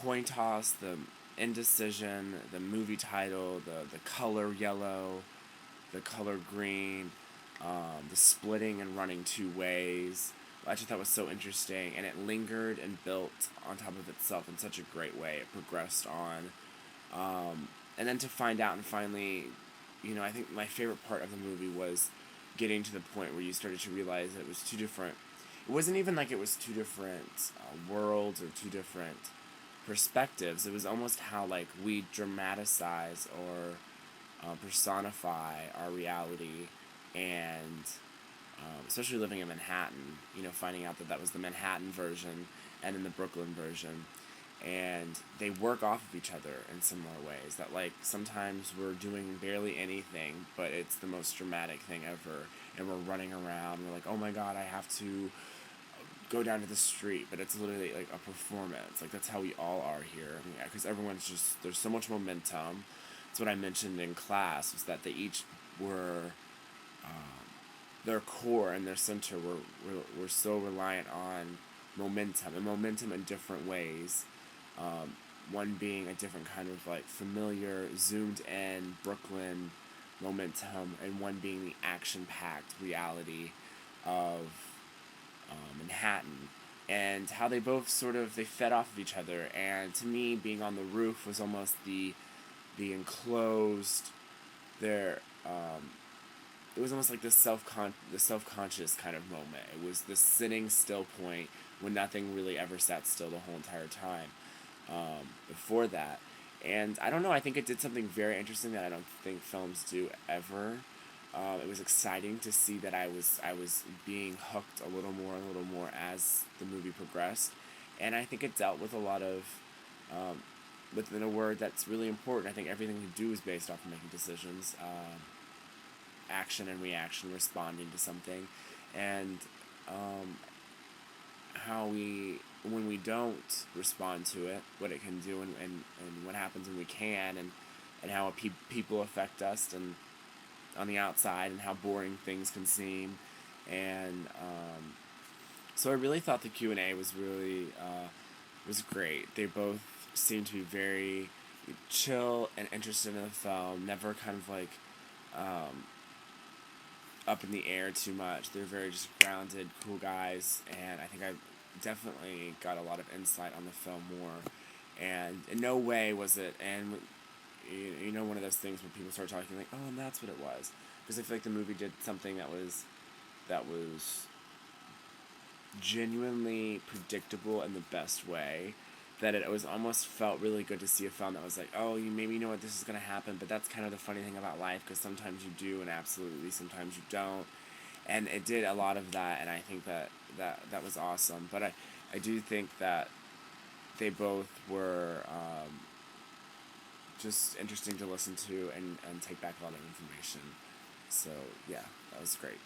coin toss, the indecision, the movie title, the color yellow, the color green, the splitting and running two ways. I just thought was so interesting, and it lingered and built on top of itself in such a great way. It progressed on, and then to find out and finally, I think my favorite part of the movie was getting to the point where you started to realize that it was two different. It wasn't even like it was two different worlds or two different perspectives. It was almost how like we dramatize or personify our reality, and especially living in Manhattan, finding out that that was the Manhattan version and then the Brooklyn version, and they work off of each other in similar ways. That like sometimes we're doing barely anything, but it's the most dramatic thing ever, and we're running around. And we're like, oh my god, I have to go down to the street, but it's literally like a performance. Like that's how we all are here. I mean, because everyone's just there's so much momentum. That's what I mentioned in class, was that they each were their core and their center were so reliant on momentum, and momentum in different ways. One being a different kind of like familiar, zoomed in Brooklyn momentum, and one being the action-packed reality of Manhattan, and how they both they fed off of each other. And to me, being on the roof was almost the enclosed there. It was almost like the self-conscious kind of moment. It was the sitting still point when nothing really ever sat still the whole entire time before that. And I don't know, I think it did something very interesting that I don't think films do ever. It was exciting to see that I was being hooked a little more as the movie progressed. And I think it dealt with a lot of, within a word that's really important. I think everything we do is based off of making decisions. Action and reaction, responding to something, and how when we don't respond to it, what it can do, and what happens when we can, and how people affect us, and on the outside, and how boring things can seem. And so I really thought the Q&A was really was great. They both seemed to be very chill and interested in the film, never kind of like up in the air too much. They're very just grounded, cool guys, and I think I definitely got a lot of insight on the film more. And in no way was it, and one of those things when people start talking like, oh, and that's what it was, because I feel like the movie did something that was genuinely predictable in the best way, that it was almost felt really good to see a film that was like, oh, you maybe know what this is going to happen, but that's kind of the funny thing about life, because sometimes you do, and absolutely sometimes you don't. And it did a lot of that, and I think that was awesome. But I do think that they both were just interesting to listen to, and take back a lot of information. So yeah, that was great.